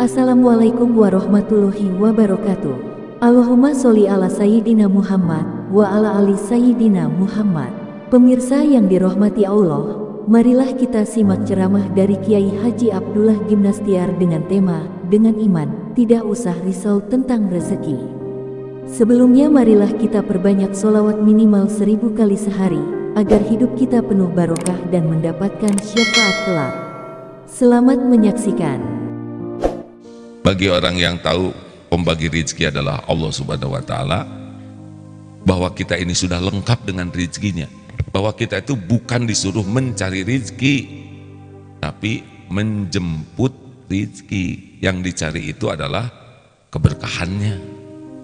Assalamualaikum warahmatullahi wabarakatuh. Allahumma sholli ala Sayyidina Muhammad wa ala ali Sayyidina Muhammad. Pemirsa yang dirahmati Allah, marilah kita simak ceramah dari Kiai Haji Abdullah Gimnastiar dengan tema "Dengan Iman, Tidak Usah Risau Tentang Rezeki". Sebelumnya marilah kita perbanyak sholawat minimal 1000 kali sehari, agar hidup kita penuh barokah dan mendapatkan syafaat kelak. Selamat menyaksikan. Bagi orang yang tahu pembagi rezeki adalah Allah Subhanahu wa Ta'ala, bahwa kita ini sudah lengkap dengan rezekinya, bahwa kita itu bukan disuruh mencari rezeki, tapi menjemput rezeki. Yang dicari itu adalah keberkahannya,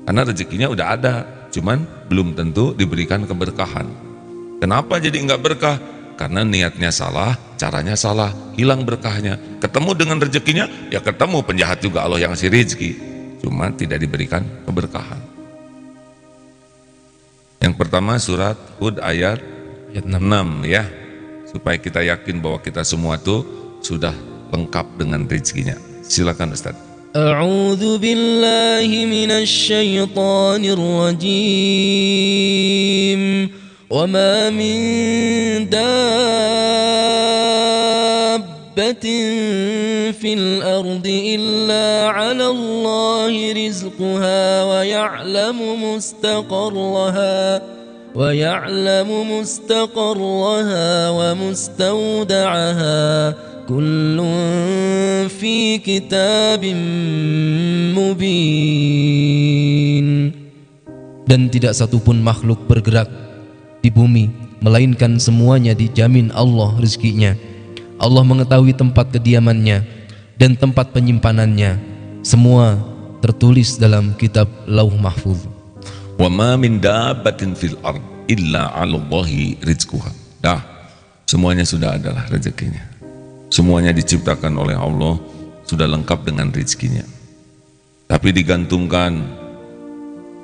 karena rezekinya udah ada, cuman belum tentu diberikan keberkahan. Kenapa jadi enggak berkah? Karena niatnya salah, caranya salah, hilang berkahnya. Ketemu dengan rezekinya, ya ketemu penjahat juga Allah yang ngasih rezeki, cuma tidak diberikan keberkahan. Yang pertama surat Hud ayat 6 ya, supaya kita yakin bahwa kita semua tuh sudah lengkap dengan rezekinya. Silakan Ustaz. A'udzu billahi minasy syaithanir rajim. وَمَا مِن دَابَّةٍ فِي الْأَرْضِ إِلَّا عَلَى اللَّهِ رِزْقُهَا وَيَعْلَمُ مُسْتَقَرَّهَا وَمُسْتَوْدَعَهَا كُلٌّ فِي كِتَابٍ مُبِينٍ. Dan tidak satupun makhluk bergerak di bumi, melainkan semuanya dijamin Allah rezekinya. Allah mengetahui tempat kediamannya dan tempat penyimpanannya. Semua tertulis dalam kitab Lauh Mahfuz. Wa ma min dabbatin fil ard illa 'alallahi rizquha. Dah, semuanya sudah adalah rezekinya. Semuanya diciptakan oleh Allah, sudah lengkap dengan rezekinya. Tapi digantungkan,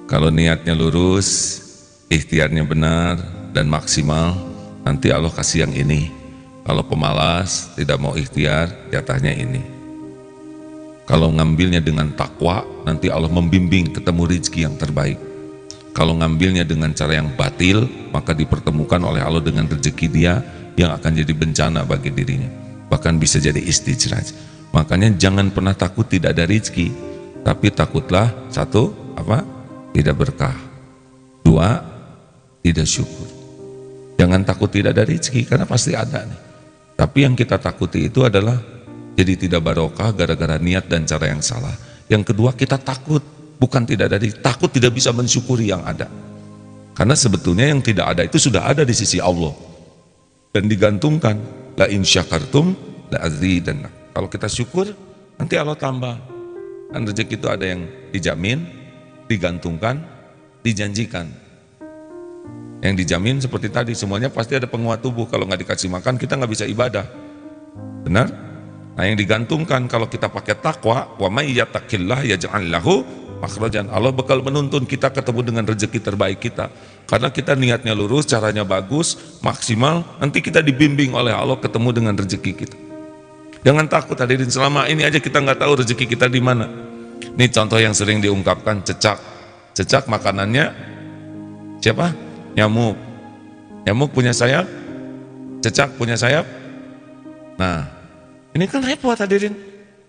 kalau niatnya lurus, ikhtiarnya benar dan maksimal, nanti Allah kasih yang ini. Kalau pemalas, tidak mau ikhtiar, jatahnya ini. Kalau ngambilnya dengan takwa, nanti Allah membimbing ketemu rezeki yang terbaik. Kalau ngambilnya dengan cara yang batil, maka dipertemukan oleh Allah dengan rezeki dia yang akan jadi bencana bagi dirinya, bahkan bisa jadi istijraj. Makanya jangan pernah takut tidak ada rezeki, tapi takutlah satu, tidak berkah. Dua, tidak syukur. Jangan takut tidak ada rezeki, karena pasti ada nih. Tapi yang kita takuti itu adalah jadi tidak barokah gara-gara niat dan cara yang salah. Yang kedua, kita takut bukan tidak ada rezeki, takut tidak bisa mensyukuri yang ada. Karena sebetulnya yang tidak ada itu sudah ada di sisi Allah dan digantungkan, la in syakartum la azidanna. Kalau kita syukur, nanti Allah tambah. Dan rezeki itu ada yang dijamin, digantungkan, dijanjikan. Yang dijamin seperti tadi, semuanya pasti ada penguat tubuh. Kalau nggak dikasih makan, kita nggak bisa ibadah. Benar? Nah, yang digantungkan, kalau kita pakai takwa, wa may yattaqillah yaj'al lahu makhrajan. Allah bakal menuntun kita ketemu dengan rezeki terbaik kita. Karena kita niatnya lurus, caranya bagus, maksimal, nanti kita dibimbing oleh Allah ketemu dengan rezeki kita. Jangan takut hadirin, selama ini aja kita nggak tahu rezeki kita di mana. Ini contoh yang sering diungkapkan, cecak. Cecak makanannya siapa? Nyamuk. Nyamuk punya sayap, cecak punya sayap. Nah, ini kan repot hadirin.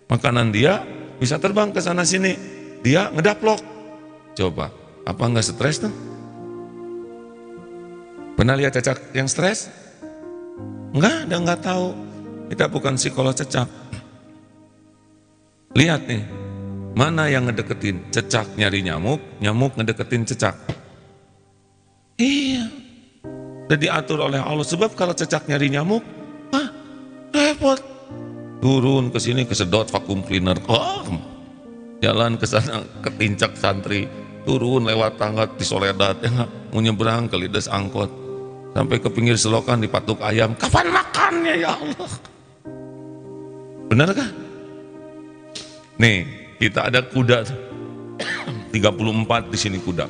Makanan dia bisa terbang ke sana sini, dia ngedaplok. Coba, apa enggak stres tuh? Pernah lihat cecak yang stres? Enggak, dia enggak tahu. Kita bukan psikolog cecak. Lihat nih, mana yang ngedeketin? Cecak nyari nyamuk, nyamuk ngedeketin cecak. Iya, udah diatur oleh Allah. Sebab kalau cecak nyari nyamuk, repot. Turun ke sini kesedot vacuum cleaner, jalan ke sana ketincak santri, turun lewat tangga di Soledad, mau nyebrang ke lides angkot, sampai ke pinggir selokan dipatuk ayam. Kapan makannya ya Allah? Benar kah? Nih, kita ada kuda 34 di sini kuda.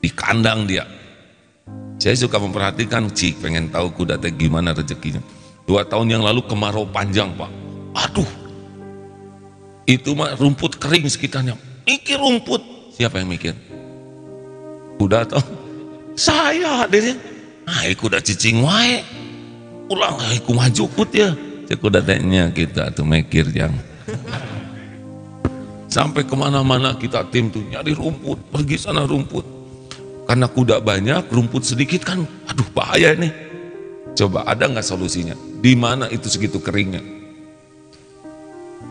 Di kandang dia. Saya suka memperhatikan, pengen tahu kuda teh gimana rezekinya. 2 tahun yang lalu kemarau panjang, Pak. Aduh, Itu mah rumput kering sekitarnya. Mikir rumput. Siapa yang mikir? Kuda toh? Saya hadirin. Kuda cicing wae. Ulang aku maju kut ya. Kuda tanya kita tuh mikir yang. Sampai kemana-mana kita tim tuh nyari rumput, pergi sana rumput. Karena kuda banyak, rumput sedikit kan, aduh bahaya nih. Coba ada nggak solusinya? Di mana itu segitu keringnya?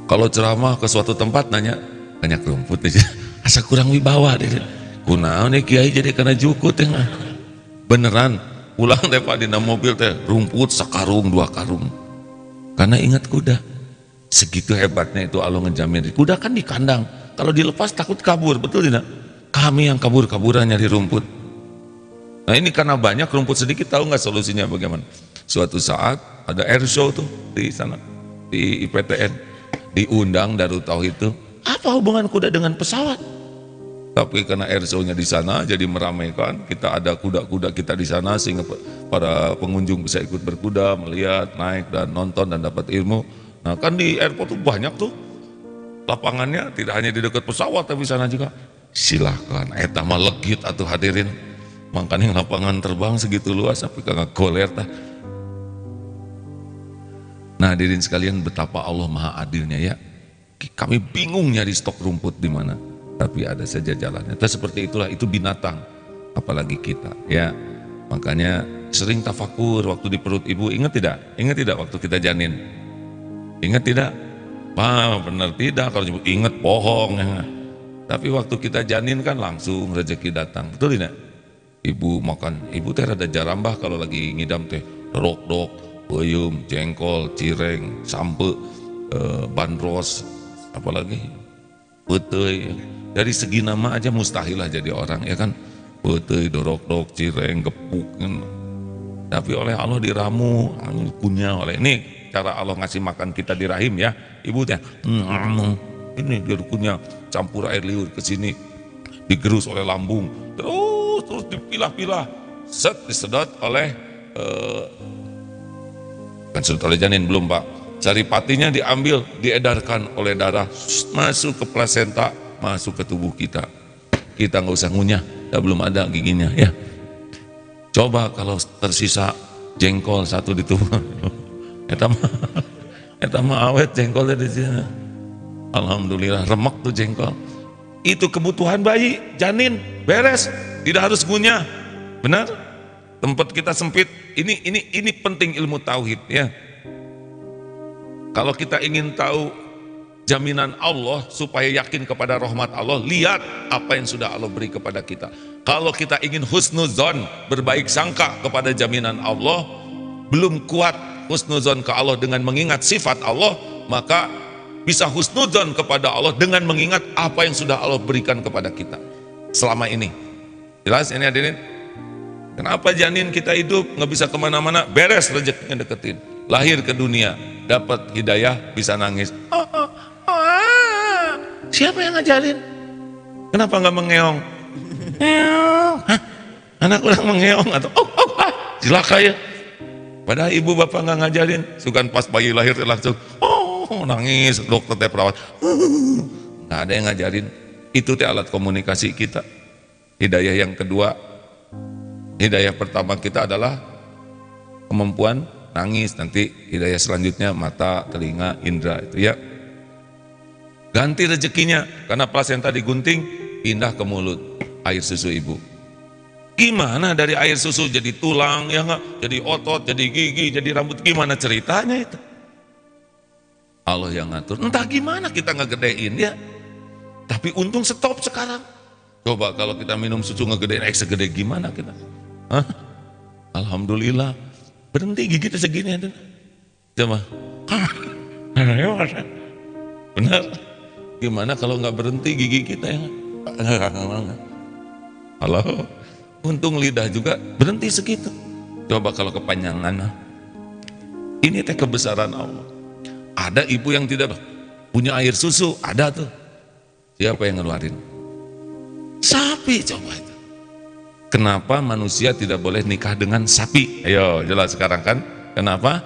Kalau ceramah ke suatu tempat nanya, banyak rumput aja. Asa kurang wibawa deh. Kunaon nih kiai jadi kena jukut ya. Beneran, pulang teh Pak dina mobil teh rumput sekarung 2 karung. Karena ingat kuda. Segitu hebatnya itu Allah ngejamin. Kuda kan di kandang, kalau dilepas takut kabur, betul tidak? Kami yang kabur-kaburan nyari rumput. Nah ini karena banyak rumput sedikit, tahu nggak solusinya bagaimana? Suatu saat ada air show tuh di sana, di IPTN, diundang Darut Tauhid itu. Apa hubungan kuda dengan pesawat? Tapi karena air show-nya di sana jadi meramaikan, kita ada kuda-kuda kita di sana sehingga para pengunjung bisa ikut berkuda, melihat, naik dan nonton dan dapat ilmu. Nah kan di airport tuh banyak tuh lapangannya, tidak hanya di dekat pesawat tapi sana juga. Silahkan, eta mah legit atuh hadirin. Makanya lapangan terbang segitu luas sampai kagak goler tah. Nah hadirin sekalian, betapa Allah maha adilnya ya. Kami bingung nyari stok rumput di mana, tapi ada saja jalannya. Tapi seperti itulah, itu binatang, apalagi kita ya. Makanya sering tafakur waktu di perut ibu. Ingat tidak? Ingat tidak waktu kita janin? Ingat tidak? Benar tidak, kalau ingat bohong ya. Tapi waktu kita janin kan langsung rezeki datang, betul tidak? Ibu makan, ibu teh rada jarambah kalau lagi ngidam teh dok, bayum, jengkol, cireng, sampe, bandros, apalagi petei. Dari segi nama aja mustahil lah jadi orang ya kan. Petei, dorok, cireng, gepuk kan. Tapi oleh Allah diramu, kunyah oleh ini. Cara Allah ngasih makan kita di rahim ya, ibu teh ini dirukunya campur air liur ke sini, digerus oleh lambung, terus dipilah-pilah, disedot oleh kan sedot oleh janin belum Pak, saripatinya diambil, diedarkan oleh darah, masuk ke plasenta, masuk ke tubuh kita nggak usah ngunyah, belum ada giginya ya. Coba kalau tersisa jengkol satu di tubuh. Eta mah awet jengkolnya di sini. Alhamdulillah remek tuh jengkol. Itu kebutuhan bayi, janin, beres, tidak harus ngunyah. Benar? Tempat kita sempit. Ini penting ilmu tauhid ya. Kalau kita ingin tahu jaminan Allah supaya yakin kepada rahmat Allah, lihat apa yang sudah Allah beri kepada kita. Kalau kita ingin husnuzon, berbaik sangka kepada jaminan Allah, belum kuat husnuzon ke Allah dengan mengingat sifat Allah, maka bisa husnuzon kepada Allah dengan mengingat apa yang sudah Allah berikan kepada kita selama ini. Jelas ini hadirin? Kenapa janin kita hidup nggak bisa kemana-mana? Beres rezekinya deketin, lahir ke dunia, dapat hidayah, bisa nangis. Siapa yang ngajarin? Kenapa nggak mengeong? Anak orang mengeong atau cilaka ya. Padahal ibu bapak nggak ngajarin, sukan pas bayi lahir langsung nangis, dokter teh perawat, nggak ada yang ngajarin. Itu teh alat komunikasi kita. Hidayah yang kedua, hidayah pertama kita adalah kemampuan nangis. Nanti hidayah selanjutnya mata, telinga, indera itu ya. Ganti rezekinya, karena plasenta digunting, pindah ke mulut, air susu ibu. Gimana dari air susu jadi tulang, ya enggak? Jadi otot, jadi gigi, jadi rambut, gimana ceritanya itu? Allah yang ngatur. Entah gimana kita ngegedein ya. Tapi untung stop sekarang. Coba kalau kita minum susu ngegedein, segede gimana kita? Hah? Alhamdulillah. Berhenti gigi kita segini ada. Coba. Benar? Gimana kalau nggak berhenti gigi kita ya? Halo. Untung lidah juga berhenti segitu. Coba kalau kepanjangan. Ini teh kebesaran Allah. Ada ibu yang tidak punya air susu, ada tuh. Siapa yang ngeluarin? Sapi, coba itu. Kenapa manusia tidak boleh nikah dengan sapi? Ayo jelas sekarang kan? Kenapa?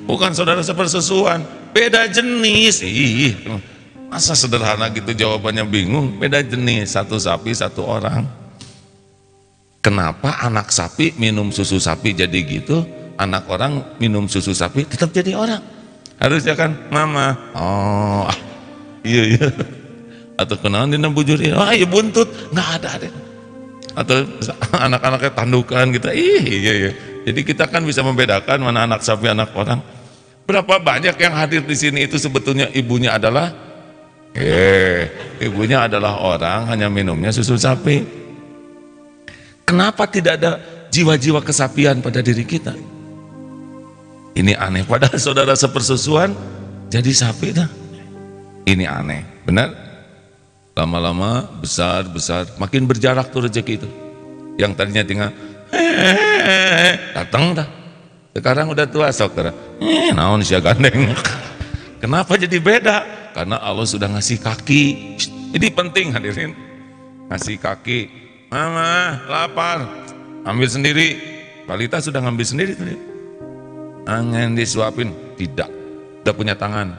bukan saudara sepersusuan, beda jenis. Ih, masa sederhana gitu jawabannya, bingung. Beda jenis, satu sapi satu orang. Kenapa anak sapi minum susu sapi jadi gitu, anak orang minum susu sapi tetap jadi orang? Harusnya kan mama, oh iya, atau kenalan dina bujuri, wah iya buntut, nggak ada. Atau anak-anaknya tandukan gitu, iya. Jadi kita kan bisa membedakan mana anak sapi anak orang. Berapa banyak yang hadir di sini itu sebetulnya ibunya adalah orang, hanya minumnya susu sapi. Kenapa tidak ada jiwa-jiwa kesapian pada diri kita? Ini aneh, padahal saudara sepersusuan jadi sapi dah. Ini aneh, benar? Lama-lama besar, makin berjarak tuh rezeki itu. Yang tadinya tinggal datang dah. Sekarang udah tua sok naon sia gandeng. Kenapa jadi beda? Karena Allah sudah ngasih kaki. Ini penting hadirin. Ngasih kaki. Mama lapar, ambil sendiri. Balita sudah ngambil sendiri tadi. Pengen disuapin, tidak. Udah punya tangan.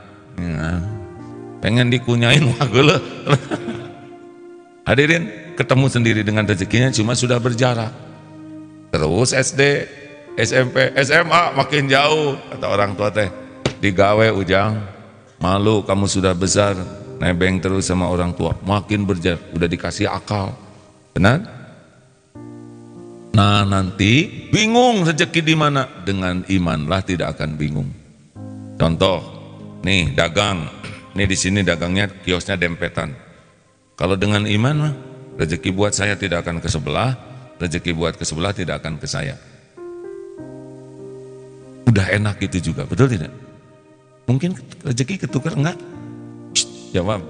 Pengen dikunyain, wah gula. Hadirin, ketemu sendiri dengan rezekinya, cuma sudah berjarak. Terus SD, SMP, SMA makin jauh. Kata orang tua teh, digawe ujang, malu kamu sudah besar, nebeng terus sama orang tua. Makin berjarak, udah dikasih akal. Benar? Nah nanti bingung rezeki di mana? Dengan imanlah tidak akan bingung. Contoh, nih dagang, nih di sini dagangnya kiosnya dempetan. Kalau dengan iman mah rezeki buat saya tidak akan ke sebelah, rezeki buat ke sebelah tidak akan ke saya. Udah enak gitu juga, betul tidak? Mungkin rezeki ketukar enggak? Jawab.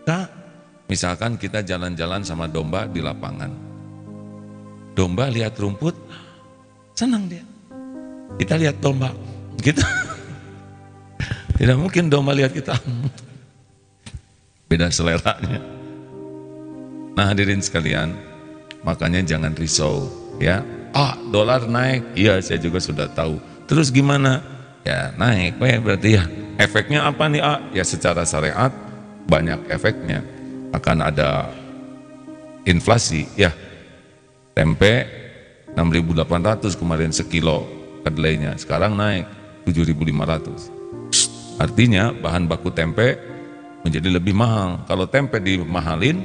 Enggak. Misalkan kita jalan-jalan sama domba di lapangan. Domba lihat rumput, senang dia. Kita lihat domba, kita tidak mungkin domba lihat kita. Beda seleranya. Nah hadirin sekalian, makanya jangan risau ya. Dolar naik, iya saya juga sudah tahu. Terus gimana? Ya naik, berarti ya efeknya apa nih? Ya secara syariat banyak efeknya. Akan ada inflasi ya. Tempe 6.800 kemarin sekilo kedelainya, sekarang naik 7.500. Artinya bahan baku tempe menjadi lebih mahal. Kalau tempe dimahalin,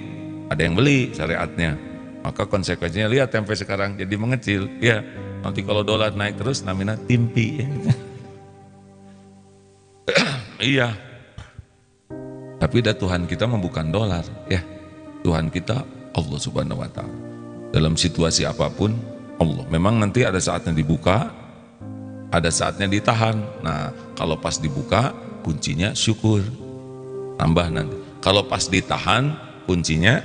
ada yang beli syariatnya. Maka konsekuensinya lihat tempe sekarang jadi mengecil. Ya, nanti kalau dolar naik terus namanya timpi. Iya. Tapi dah Tuhan kita bukan dolar, ya. Tuhan kita Allah Subhanahu wa taala. Dalam situasi apapun Allah. Memang nanti ada saatnya dibuka, ada saatnya ditahan. Nah, kalau pas dibuka kuncinya syukur. Tambah nanti. Kalau pas ditahan kuncinya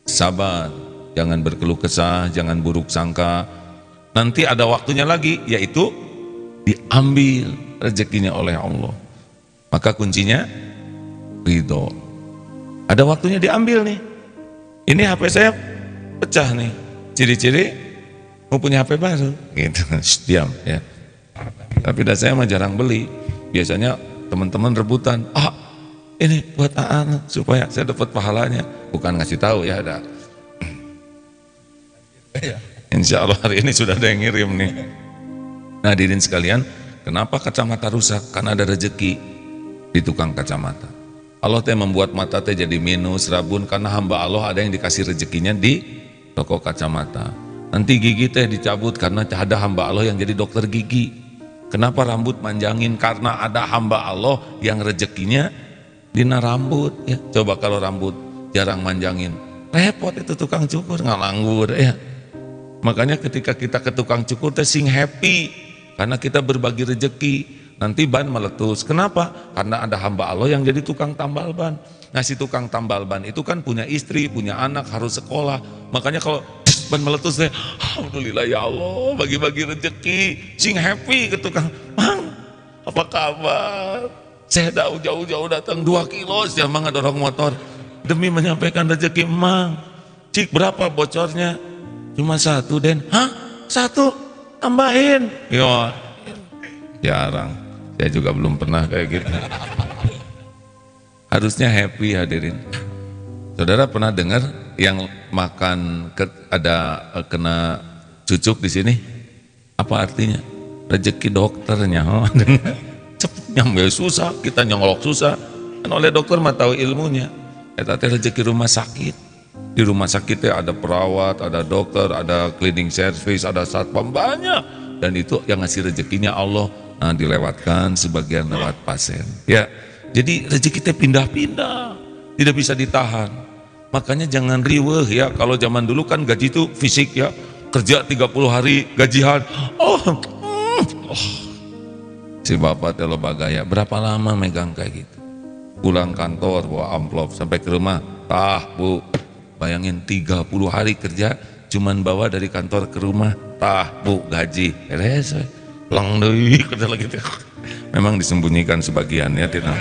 sabar. Jangan berkeluh kesah, jangan buruk sangka. Nanti ada waktunya lagi, yaitu diambil rezekinya oleh Allah. Maka kuncinya ridho. Ada waktunya diambil nih. Ini HP saya pecah nih, ciri-ciri mau punya HP baru gitu. Diam ya. Tapi saya mah jarang beli. Biasanya teman-teman rebutan, ini buat Aan supaya saya dapat pahalanya. Bukan ngasih tahu ya, ada. Insya Allah hari ini sudah ada yang ngirim nih. Nah hadirin sekalian, kenapa kacamata rusak? Karena ada rezeki di tukang kacamata. Allah teh membuat mata teh jadi minus, rabun, karena hamba Allah ada yang dikasih rezekinya di toko kacamata. Nanti gigi teh dicabut karena ada hamba Allah yang jadi dokter gigi. Kenapa rambut manjangin? Karena ada hamba Allah yang rezekinya dina rambut ya. Coba kalau rambut jarang manjangin, repot itu tukang cukur, ngalanggur ya. Makanya ketika kita ke tukang cukur teh sing happy karena kita berbagi rezeki. Nanti ban meletus. Kenapa? Karena ada hamba Allah yang jadi tukang tambal ban. Nah si tukang tambal ban itu kan punya istri, punya anak, harus sekolah. Makanya kalau ban meletus, alhamdulillah ya Allah, bagi-bagi rezeki, sing happy ke tukang. Mang, apa kabar? Saya jauh-jauh datang 2 kilo, siapa nggak dorong motor demi menyampaikan rezeki Mang. Cik berapa bocornya? Cuma 1 Den. Hah? 1? Tambahin. Yo. Jarang. Saya juga belum pernah kayak gitu. Harusnya happy hadirin. Saudara pernah dengar yang makan ada kena cucuk di sini? Apa artinya? Rezeki dokternya. Cepet nyampe susah, kita nyolok susah. Kan oleh dokter mah tahu ilmunya. Eta teh rezeki rumah sakit. Di rumah sakitnya ada perawat, ada dokter, ada cleaning service, ada satpam, banyak. Dan itu yang ngasih rezekinya Allah. Nah, dilewatkan sebagian lewat pasien. Ya, jadi rezeki kita pindah-pindah, tidak bisa ditahan. Makanya jangan riweuh ya. Kalau zaman dulu kan gaji itu fisik ya, kerja 30 hari gajian. Si bapak telo bagaya, berapa lama megang kayak gitu? Pulang kantor bawa amplop sampai ke rumah, tah bu, bayangin 30 hari kerja, cuman bawa dari kantor ke rumah, tah bu gaji, beres. Lang deui kerja lagi. Memang disembunyikan sebagian ya, tidak.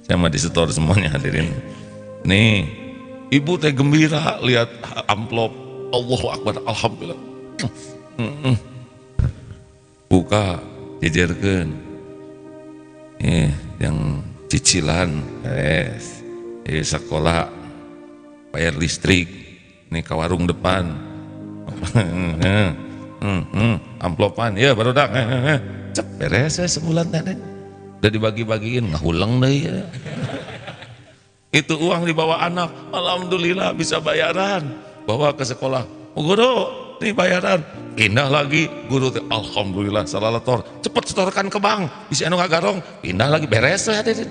Saya mah disetor semuanya hadirin. Nih, ibu teh gembira lihat amplop. Allahu Akbar, alhamdulillah. Buka, jejerkeun. Yang cicilan, sekolah, bayar listrik, nih ke warung depan. Amplopan, ya baru dak, cep beres sebulan tadi, udah dibagi-bagiin, ngahulang deh ya. Itu uang dibawa anak, alhamdulillah bisa bayaran, bawa ke sekolah, guru, nih bayaran, pindah lagi, guru, alhamdulillah salah letor, cepet setorkan ke bank, bisa anu ngagarong, pindah lagi, beres lah deh.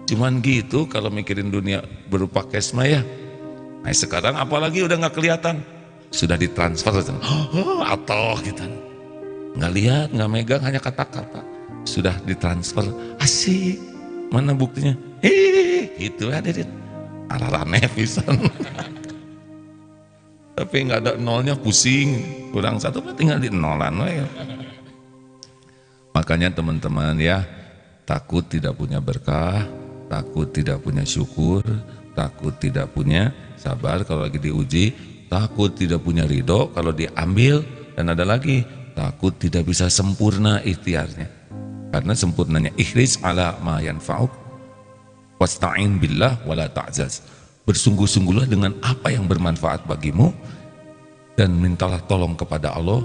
Cuman gitu kalau mikirin dunia berupa cash mah ya. Nah sekarang apalagi udah nggak kelihatan. Sudah ditransfer atau gitu, nggak lihat, nggak megang, hanya kata-kata sudah ditransfer, asik, mana buktinya? Itu hadirin, alarane pisan. Tapi nggak ada nolnya, pusing, kurang satu, tinggal di nolan. Makanya teman-teman ya, takut tidak punya berkah, takut tidak punya syukur, takut tidak punya sabar kalau lagi diuji, takut tidak punya ridho kalau diambil, dan ada lagi takut tidak bisa sempurna ikhtiarnya. Karena sempurnanya ikhris ala ma yanfa'uk wasta'in billah wala ta'jaz. Bersungguh-sungguhlah dengan apa yang bermanfaat bagimu dan mintalah tolong kepada Allah,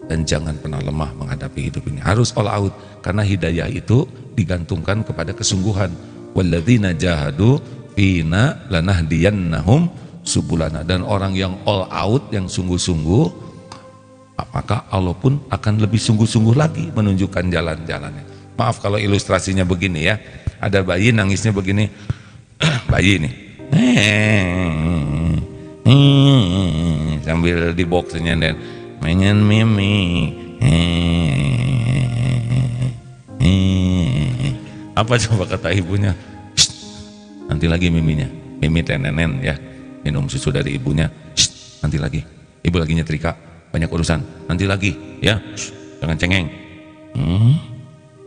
dan jangan pernah lemah menghadapi hidup ini. Harus all out, karena hidayah itu digantungkan kepada kesungguhan. Walladzina jahadu fina lanahdiyannahum subulana. Dan orang yang all out, yang sungguh-sungguh, maka Allah pun akan lebih sungguh-sungguh lagi menunjukkan jalan-jalannya. Maaf kalau ilustrasinya begini ya, ada bayi nangisnya begini. Bayi nih sambil di boxnya dan pengen mimi. Apa coba kata ibunya? Nanti lagi miminya, mimi tenenen ya, minum susu dari ibunya. Nanti lagi, ibu lagi nyetrika, banyak urusan, nanti lagi ya, jangan cengeng.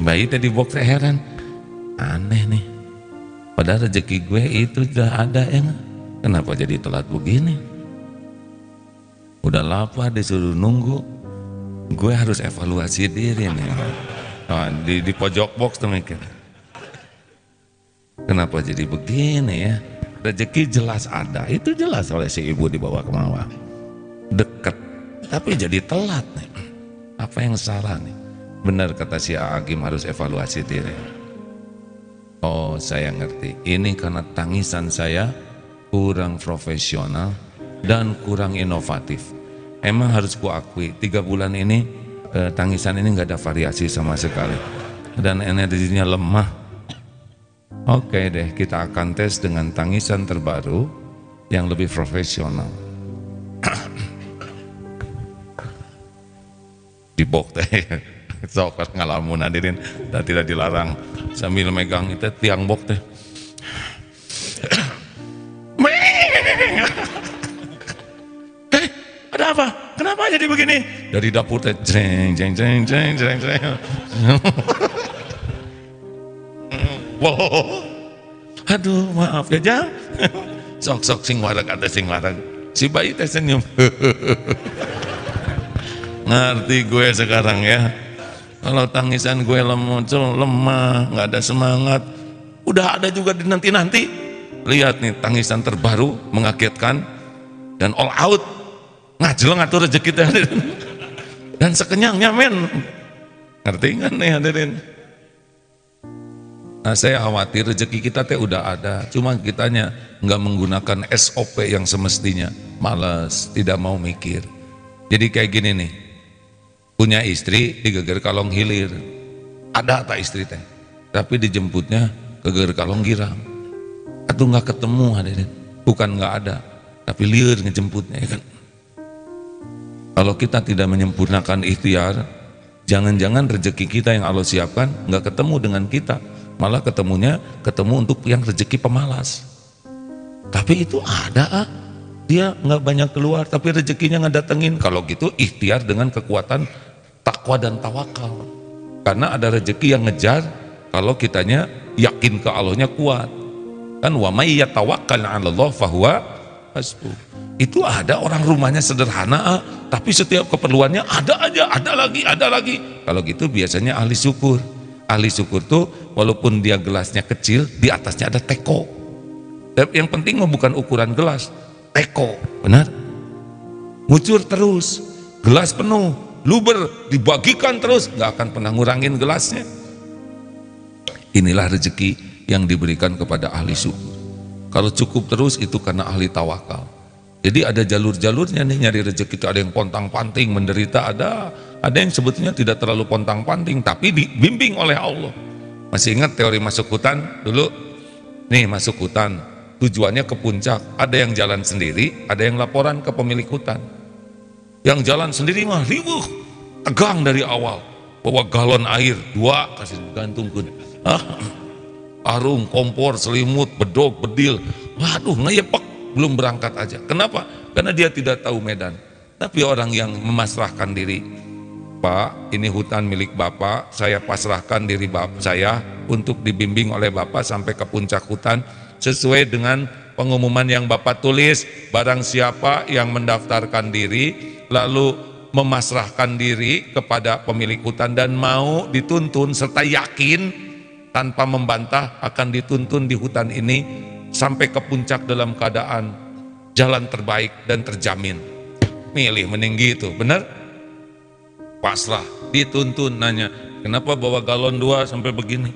Bayi tadi box, heran, aneh nih, padahal rezeki gue itu sudah ada ya, kenapa jadi telat begini? Udah lapar disuruh nunggu, gue harus evaluasi diri nih. Nah, di pojok box tuh mikir, kenapa jadi begini ya? Rezeki jelas ada, itu jelas oleh si ibu dibawa ke bawah, deket, tapi jadi telat nih. Apa yang salah nih? Benar kata si Agim, harus evaluasi diri. Oh, saya ngerti, ini karena tangisan saya kurang profesional dan kurang inovatif. Emang harus kuakui 3 bulan ini tangisan ini nggak ada variasi sama sekali dan energinya lemah. Oke deh, kita akan tes dengan tangisan terbaru yang lebih profesional. Di box teh, sok ngalamun hadirin, dan tidak dilarang sambil megang itu tiang box teh. Ada apa? Kenapa jadi begini? Dari dapur teh, jreng jreng jreng jreng jreng jreng. Wow. Aduh, maaf ya Jang. Sok sing wareg ada sing wareg. Si bayi teh senyum. Ngerti gue sekarang ya. Kalau tangisan gue lemah, nggak ada semangat, udah ada juga di nanti-nanti. Lihat nih tangisan terbaru mengagetkan dan all out, ngajeleng atur rezeki kita dan sekenyangnya men. Ngerti kan nih hadirin? Nah saya khawatir rezeki kita teh udah ada, cuma kitanya nggak menggunakan SOP yang semestinya, malas, tidak mau mikir. Jadi kayak gini nih, punya istri digeger kalong hilir, ada tak istri teh, tapi dijemputnya ke geger kalong girang, atau nggak ketemu hadirin, bukan nggak ada, tapi liar ngejemputnya ya kan. Kalau kita tidak menyempurnakan ikhtiar, jangan-jangan rezeki kita yang Allah siapkan nggak ketemu dengan kita, malah ketemu untuk yang rezeki pemalas. Tapi itu ada, dia nggak banyak keluar tapi rezekinya ngedatengin. Kalau gitu ikhtiar dengan kekuatan takwa dan tawakal, karena ada rezeki yang ngejar kalau kitanya yakin ke Allahnya kuat kan. Wa may yatawakkal 'ala Allah fahuwa hasbuh. Itu ada orang rumahnya sederhana tapi setiap keperluannya ada aja, ada lagi. Kalau gitu biasanya ahli syukur. Ahli syukur tuh walaupun dia gelasnya kecil, di atasnya ada teko. Yang penting bukan ukuran gelas, teko, benar? Ngucur terus, gelas penuh, luber, dibagikan terus, gak akan pernah ngurangin gelasnya. Inilah rezeki yang diberikan kepada ahli syukur. Kalau cukup terus itu karena ahli tawakal. Jadi ada jalur-jalurnya nih nyari rezeki itu. Ada yang pontang-panting menderita, ada yang sebetulnya tidak terlalu pontang-panting tapi dibimbing oleh Allah. Masih ingat teori masuk hutan dulu? Nih masuk hutan, tujuannya ke puncak. Ada yang jalan sendiri, ada yang laporan ke pemilik hutan. Yang jalan sendiri mah ribuh, tegang dari awal, bawa galon air 2 kasih gantungkan, arung, kompor, selimut, bedog, bedil, waduh ngeyepek, belum berangkat aja. Kenapa? Karena dia tidak tahu medan. Tapi orang yang memasrahkan diri, Pak, ini hutan milik Bapak, saya pasrahkan diri Bapak saya untuk dibimbing oleh Bapak sampai ke puncak hutan sesuai dengan pengumuman yang Bapak tulis. Barang siapa yang mendaftarkan diri lalu memasrahkan diri kepada pemilik hutan dan mau dituntun serta yakin tanpa membantah akan dituntun di hutan ini sampai ke puncak dalam keadaan jalan terbaik dan terjamin, milih mending gitu, bener? Pasrah, dituntun, nanya kenapa bawa galon 2 sampai begini?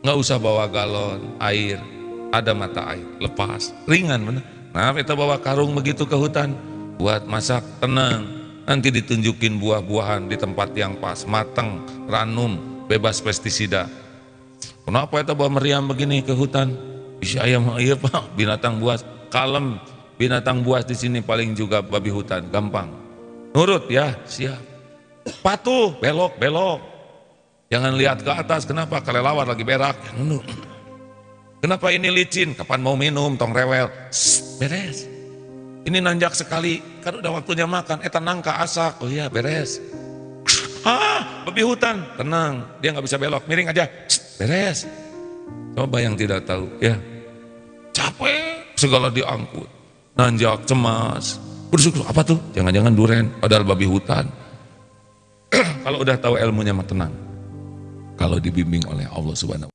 Nggak usah bawa galon air, ada mata air, lepas, ringan bener. Nah kita bawa karung begitu ke hutan buat masak, tenang, nanti ditunjukin buah-buahan di tempat yang pas, matang, ranum, bebas pestisida. Kenapa kita bawa meriam begini ke hutan? Isi ayam, iya Pak, binatang buas, kalem, binatang buas di sini paling juga babi hutan, gampang. Nurut ya, siap. Patuh, belok, jangan lihat ke atas. Kenapa? Kelelawar lagi berak, ya nunduk. Kenapa ini licin? Kapan mau minum, tong rewel, beres. Ini nanjak sekali, kan udah waktunya makan. Tenang ka asak, oh iya beres. Babi hutan, tenang, dia nggak bisa belok, miring aja, beres. Coba yang tidak tahu, ya capek segala diangkut, nanjak, cemas, bersyukur apa tuh? Jangan-jangan duren, padahal babi hutan. Kalau udah tahu ilmunya mah tenang. Kalau dibimbing oleh Allah Subhanahu